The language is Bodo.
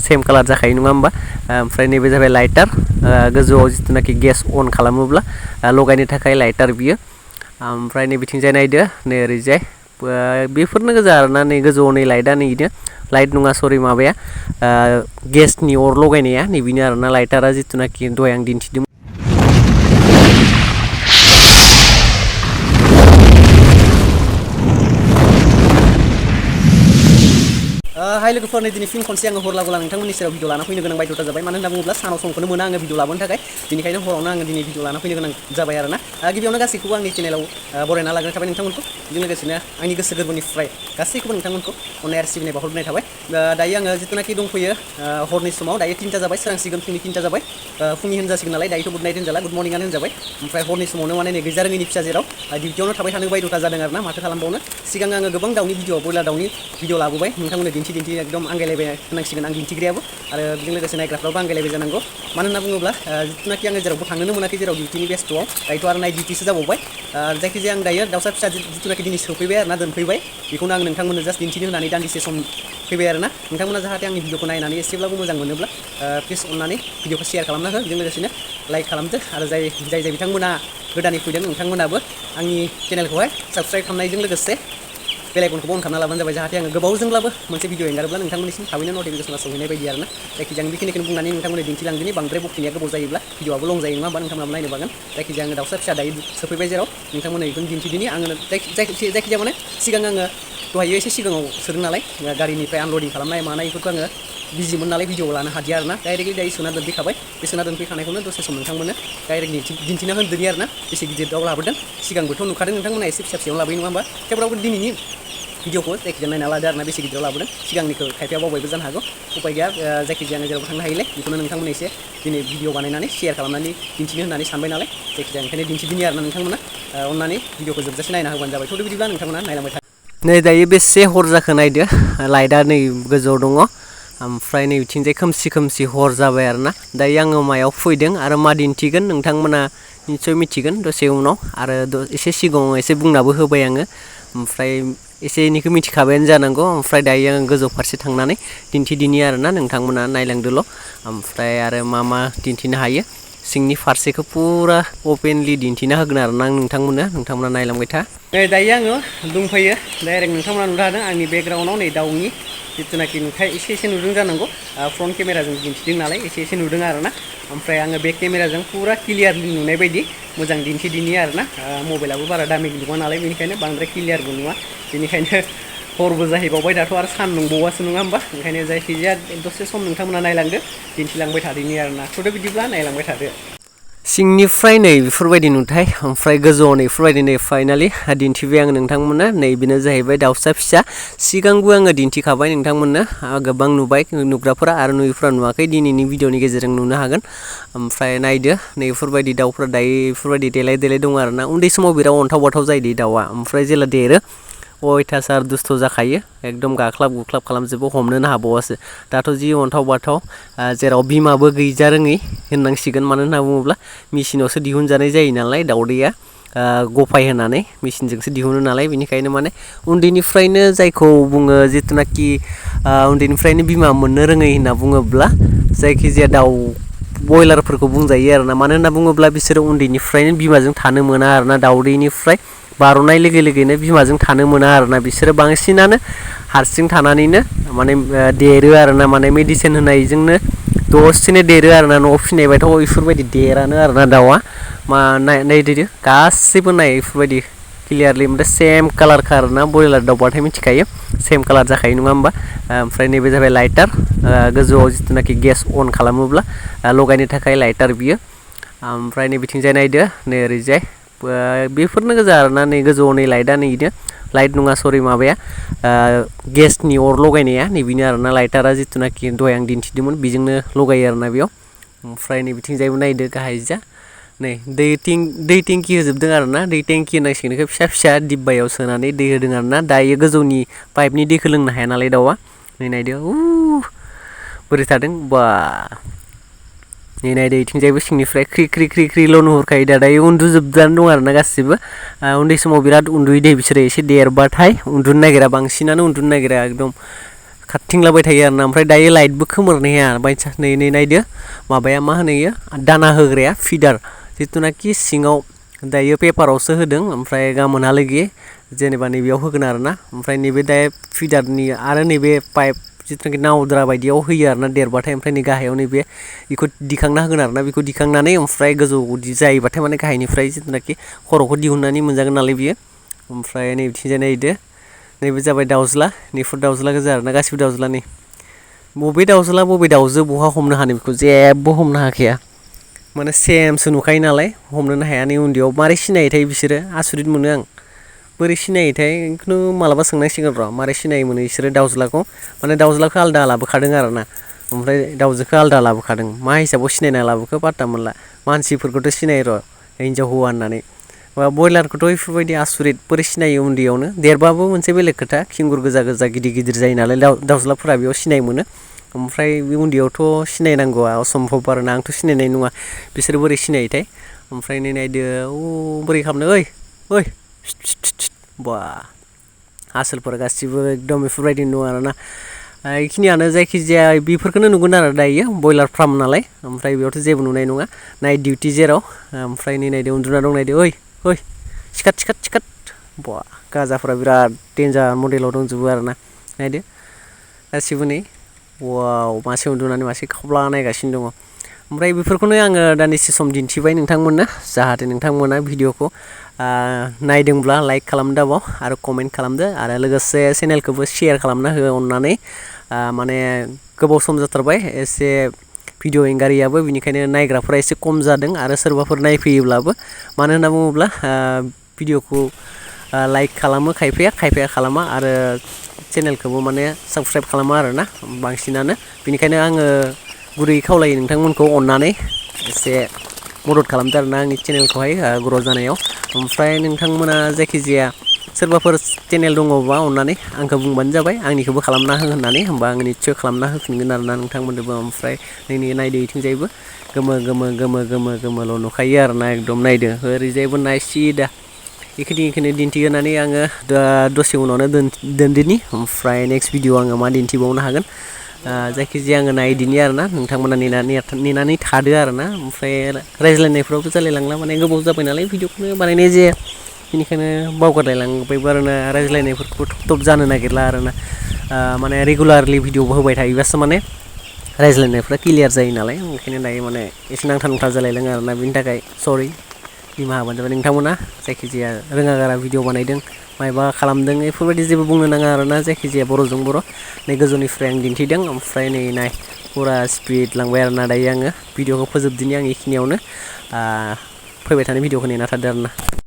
सेम कालार जाखायो नङा होमबा ओमफ्राय नैबे जाबाय लाइटार गोजौआव जितुनाखि गेस अन खालामोब्ला लगायनो थाखाय लाइटार बियो ओमफ्राय नै बिथिंजाय नायदो नै ओरैजाय बेफोरनो गोजा आरोना नै गोजौआव नै लाइटआ नै इनो लाइट नङा सरि माबाया गेसनि अर लगायनाया नैबेनो आरोना लाइटारा जितुनाखि दहाय आं दिन्थिदोंमोन हाय लोगोफोर नै दिनै फिन खनसे आङो हर लागोला नोंथांमोननि सेराव भिडिअ लाना फैनो गोनां बायद'था जाबाय मानो होनना बुङोब्ला सानाव समखौनो मोना आङो भिडिअ लाबोनो थाखाय बेनिखायनो हरावनो आङो दिनै भिडिअ लाना फैनो गोनां जाबाय आरोना गिबियावनो गासैखौबो आंनि चेनेलाव बरायना लाग्रोनाय थाबाय नोंथांमोनखौ बेजों लोगोसेनो आंनि गोसो गोरबोनिफ्राय गासैखौबो नोंथांमोनखौ अननाय आरो सिबिनाय बावहरनाय थाबाय दायो आङो जितुनाखि दंफैयो हरनि समाव दायो 3टा जाबाय सोरांसिगोन फुंनि 3टा जाबाय फुंनि होनजासिगोन नालाय दायोथ' गुड नाइट होनजाला गुड मर्निंआनो होनजाबाय ओमफ्राय हरनि समावनो माने नै गैजारोङैनि फिसा जेराव डिउटियावनो थाबाय थानो बायद'था जादों आरोना माथो खालामबावनो सिगां आङो गोबां दाउनि भिडिअ ब्रयलार दाउनि भिडिअ लाबोबाय नोंथांमोननो दिन्थि एकदम आंगायलायबाय होनांसिगोन आं दिन्थिग्रायाबो आरो बेजों लोगोसे नायग्राफ्राबो आंगायलायबाय जानांगौ मानो होनना बुङोब्ला जितुनाखि आङो जेरावबो थांनोनो मोनाखै जेराव डिउटिनि बेस्थ'आव दायोथ' आरो नाइट डिउटिसो जाबावबाय जायखिजाया आं दायो दाउसा फिसा जितुनाखि दिनै सोफैबाय आरोना दोनफैबाय बेखौनो आं नोंथांमोननो जास्ट दिन्थिनो होनानै दान्दिसे सम फैबाय आरोना नोंथांमोना जाहाथे आंनि भिडिअखौ नायनानै एसेब्लाबो मोजां मोनोब्ला प्लिज अननानै भिडिअखौ शेयार खालामना हो बेजों लोगोसेनो लाइक खालामदो आरो जाय बिथांमोना गोदानै फैदों नोंथांमोनाबो आंनि चेनेलखौहाय साबस्क्राइब खालामनायजों लोगोसे बेल आइकनखौबो अन खालामना लाबानो जाबाय जाहाथे आङो गोबावजोंब्लाबो मोनसे भिडिअ एंगारोब्ला नोंथांमोननिसिम थाबैनो नटिफिकेसना सौहैनाय बायदि आरोना जायखिजाया आं बेखिनिखौनो बुंनानै नोंथांमोननो दिन्थिलांदिनि बांद्राय बखिनाया गोबाव जायोब्ला भिडिअआबो लं जायो नङा होमबा नोंथांमोनाबो नायनो बागोन जायखिजाया आङो दाउसा फिसा दायो सोफैबाय जेराव नोंथांमोननो बेखौनो दिन्थिदिनि आङो जायखिजाया माने सिगां आङो दहायो एसे सिगाङाव सोदों नालाय गारिनिफ्राय आनलडिं खालामनाय मानाय बेफोरखौ आङो बिजिमोन नालाय भिडिअ लानो हादिया आरोना डाइरेक्टलि दायो सोना दोनफैखाबाय बे सोना दोनफैखानायखौनो दसे सम नोंथांमोननो डाइरेक्ट दिन्थिना होदोनि आरोना बेसे गिदिर दाउ लाबोदों सिगांबोथ' नुखादों नोंथांमोना एसे फिसा फिसायाव लाबोयो नङा होमबा थेवब्लाबो दिनैनि भिडिअखौ जायखिजाया नायना लादो आरोना बेसे गिदिराव लाबोदों सिगांनिखौ खायफाया बावबायबो जानो हागौ उपाय गैया जायखिजाया जेरावबो थांनो हायोलै बेखौनो नोंथांमोन एसे दिनै भिडिअ बानायनानै शेयार खालामनानै दिन्थिनो होननानै सानबाय नालाय जायखिजाया ओंखायनो दिन्थिदिनि आरोना नोंथांमोना अननानै भिडिअखौ जोबजासे नायना होबानो जाबाय थौदो बिदिब्ला नोंथांमोना नायलांबाय था नै दायो बेसे हर जाखो नायदो लाइटआ नै गोजौआव दङ ओमफ्राय नै बिथिंजाय खोमसि हर जाबाय आरोना दायो आङो मायाव फैदों आरो मा दिन्थिगोन नोंथांमोना निस्सय मिथिगोन दसे उनाव आरो एसे सिगाङाव एसे बुंनाबो होबाय आङो ओमफ्राय एसे एनैखौ मिथिखाबायानो जानांगौ ओमफ्राय दायो आं गोजौ फारसे थांनानै दिन्थिदिनि आरोना नोंथांमोना नायलांदोल' ओमफ्राय आरो मा दिन्थिनो हायो सिंनि फारसेखौ पुरा अपेनलि दिन्थिना होगोन आरोना आं नोंथांमोना नायलांबाय था नै दायो आङो दंफैयो डाइरेक्ट नोंथांमोना नुनो हादों आंनि बेकग्राउन्डआव नै दाउनि जितुनाखि नुथाय एसे नुदों जानांगौ फ्रन्ट केमेराजों दिन्थिदों नालाय एसे नुदों आरोना ओमफ्राय आङो बेक केमेराजों पुरा क्लियारलि नुनाय बायदि मोजां दिन्थिदिनि आरोना मबाइलाबो बारा दामि नङा नालाय बेनिखायनो बांद्राय क्लियारबो नुवा बेनिखायनो हरबो जाहैबावबाय दाथ' आरो सान नंबावासो नङा होमबा ओंखायनो जायखिजाया दसे सम नोंथांमोना नायलांदो दिन्थिलांबाय थादोनि आरोना थ'दो बिदिब्ला नायलांबाय थादो सिंनिफ्राय नै बेफोरबायदि नुथाय ओमफ्राय गोजौआव नै बेफोरबायदि नै फाइनालि दिन्थिबाय आङो नोंथांमोननो नै बेनो जाहैबाय दाउसा फिसा सिगांबो आङो दिन्थिखाबाय नोंथांमोननो गोबां नुबाय नुग्राफोरा आरो नुयिफोरा नुवाखै दिनैनि भिडिअनि गेजेरजों नुनो हागोन ओमफ्राय नायदो नै बेफोरबायदि दाउफोरा दायो बेफोरबायदि देलाय दं आरोना उन्दै समाव बिराद अन्थाव बाथाव जायो दाउआ ओमफ्राय जेला देरो अयथासार दुस्थ' जाखायो एकदम गाख्लाब गुख्लाब खालामजोबो हमनोनो हाबावासो दाथ' जि अन्थाव बाथाव जेराव बिमाबो गैजा रोङै होननांसिगोन मानो होनना बुङोब्ला मेसिनावसो दिहुनजानाय जायो नालाय दाउदैया गफाय होनानै मेसिनजोंसो दिहुनो नालाय बेनिखायनो माने उन्दैनिफ्रायनो जायखौ बुङो जितुनाखि उन्दैनिफ्रायनो बिमा मोननो रोङै होनना बुङोब्ला जायखिजाया दाउ बयलारफोरखौ बुंजायो आरोना मानो होनना बुङोब्ला बिसोरो उन्दैनिफ्रायनो बिमाजों थानो मोना आरोना दाउदैनिफ्राय बार'नाय लोगो बिमाजों थानो मोना आरोना बिसोरो बांसिनानो हारसिं थानानैनो माने देरो आरोना माने मेडिसिन होनायजोंनो दसेनो देरो आरोना न'आव फिसिनायबाथ' बेफोरबायदि देरानो आरोना दाउआ नायदो गासैबो नाय बेफोरबायदि क्लियारलि ओमफ्राय सेम कालारखा आरोना बयलार दाउबाथाय मिथिखायो सेम कालार जाखायो नङा होमबा ओमफ्राय नैबे जाबाय लाइटार गोजौआव जितुनाखि गेस अन खालामोब्ला लगायनो थाखाय लाइटार बियो ओमफ्राय नै बिथिंजाय नायदो नै ओरैजाय बेफोरनो गोजा आरोना नै गोजौआव नै लाइटआ नै इनो लाइट नङा सरि माबाया गेसनि अर लगायनाया नैबेनो आरोना लाइटारा जितुनाखि दहाय आं दिन्थिदोंमोन बेजोंनो लगायो आरोना बेयाव ओमफ्राय नै बिथिंजायबो नायदो गाहायजा नै दै टेंकि होजोबदों आरोना दै टेंकि होनांसिगोन बेखौ फिसा दिब्बायाव सोनानै दै होदों आरोना दायो गोजौनि पाइपनि दैखौ लोंनो हाया नालाय दाउआ नै नायदो बोरै थादों बा नै नायदो इथिंजायबो सिंनिफ्राय ख्रि नुहुरखायो दायो उन्दुजोबनानै दं आरोना गासिबो उन्दै समाव बिराद उन्दुयो दे बिसोरो एसे देरबाथाय उन्दुनो नागिरा बांसिनानो उन्दुनो नागिरा एकदम खारथिंलाबाय थायो आरोना ओमफ्राय दायो लाइटबो खोमोरनो हाया बायसा नै नायदो माबाया मा होनो इयो दाना होग्राया फिडार जिथुनाखि सिङाव दायो पेपारावसो होदों ओमफ्राय गाबोनहालागै जेनेबा नैबेयाव होगोन आरोना ओमफ्राय नैबे दायो फिडारनि आरो नैबे पाइप जिथुनाखि नावद्रा बायदियाव होयो आरोना देरबाथाय ओमफ्राय नै गाहायाव नैबे बेखौ दिखांना होगोन आरोना बेखौ दिखांनानै ओमफ्राय गोजौ जायोबाथाय माने गाहायनिफ्राय जिथुनाखि खर'खौ दिहुननानै मोनजागोन नालाय बियो ओमफ्राय नैबिथिंजाय नायदो नैबे जाबाय दाउज्ला नैफोर दाउज्ला गोजा आरोना गासिबो दाउज्ला नै बबे दाउज्ला बबे दाउजो बहा हमनो हानो बेखौ जेबो हमनो हाखाया माने सेमसो नुखायो नालाय हमनोनो हाया नै उन्दैयाव मारै सिनायोथाय बिसोरो आसरित मोनो आं बोरै सिनायोथाय बेखौनो मालाबा सोंनांसिगोन र' मारै सिनायोमोन बिसोरो दाउज्लाखौ माने दाउज्लाखौ आलदा लाबोखादों आरोना ओमफ्राय दाउजोखौ आलदा लाबोखादों मा हिसाबाव सिनायना लाबोखो पात्ता मोनला मानसिफोरखौथ' सिनायो र' हिनजाव हौवा होननानै बयलारखौथ' बेफोरबायदि आसरित बोरै सिनायो उन्दैयावनो देरबाबो मोनसे बेलेग खोथा खिंगुर गोजा गोजा गिदिर गिदिर जायो नालाय दाउज्लाफोरा बेयाव सिनाय मोनो ओमफ्राय बे उन्दैयावथ' सिनायनांगौआ असम्भब आरोना आंथ' सिनायनाय नङा बिसोर बोरै सिनायोथाय ओमफ्राय नै नायदो बोरै खालामनो ओइ बा आसोलफोरा गासिबो एकदम बेफोरबायदिनो दं आरोना बेखिनियानो जायखिजाया बेफोरखौनो नुगोन आरो दायो बयलार फार्म नालाय ओमफ्राय बेयावथ' जेबो नुनाय नङा नाइट डिउटि जेराव ओमफ्राय नै नायदो उन्दुना दं नायदो ओइ सिखात बा गाजाफ्रा बिराद डेन्जार मडेलाव दंजोबो आरोना नायदो गासिबो नै वाव मासे उन्दुनानै मासे खावब्ला नायगासिनो दङ ओमफ्राय बेफोरखौनो आङो दान्दिसे सम दिन्थिबाय नोंथांमोननो जाहाथे नोंथांमोना भिडिअखौ नायदोंब्ला लाइक खालामदो दाबाव आरो कमेन्ट खालामदो आरो लोगोसे चेनेलखौबो शेयार खालामना हो अननानै माने गोबाव सम जाथारबाय एसे भिडिअ एंगारियाबो बिनिखायनो नायग्राफोरा एसे खम जादों आरो सोरबाफोर नायफैयोब्लाबो मानो होनना बुङोब्ला भिडिअखौ लाइक खालामो खायफाया खालामा आरो चेनेलखौबो माने साबस्क्राइब खालामा आरोना बांसिनानो बेनिखायनो आङो गुरैयै खावलायो नोंथांमोनखौ अननानै एसे मदद खालामदो आरोना आंनि चेनेलखौहाय ग्र' जानायाव ओमफ्राय नोंथांमोना जायखिजाया सोरबाफोर चेनेल दङबा अननानै आंखौ बुंबानो जाबाय आंनिखौबो खालामना हो होननानै होमबा आं निस्सय खालामना होफिनगोन आरोना नोंथांमोननोबो ओमफ्राय नायदो इथिंजायबो गोमोल' नुखायो आरोना एकदम नायदो ओरैजायबो नाय सिदा बेखिनि दिन्थिहोनानै आङो दसे उनावनो दोनदिनि ओमफ्राय नेक्स्ट भिडिअ आङो मा दिन्थिबावनो हागोन जायखिजाया आङो नायदिनि आरोना नोंथांमोना नेनानै थादो आरोना ओमफ्राय रायज्लायनायफ्रावबो जालायलांला माने गोबाव जाबाय नालाय भिडिअखौनो बानायनाय जाया बेनिखायनो बावगारलायलांबायबो आरोना रायज्लायनायफोरखौबो थब जानो नागिरला आरोना माने रेगुलारलि भिडिअबो होबाय थायोबासो माने रायज्लायनायफ्रा क्लियार जायो नालाय ओंखायनो दायो माने एसे नांथा जालायलाङो आरोना बेनि थाखाय सरि निमाहा होबानो जाबाय नोंथांमोना जायखिजाया रोङा गारा भिडिअ बानायदों मायबा खालामदों बेफोरबायदि जेबो बुंनो नाङा आरोना जायखिजाया बर'जों बर' नै गोजौनिफ्राय आं दिन्थिदों ओमफ्राय नै नाय फुरा स्पिड लांबाय आरोना दायो आङो भिडिअखौ फोजोबदिनि आं बेखिनियावनो फैबाय थानाय भिडिअखौ नेना थादो आरोना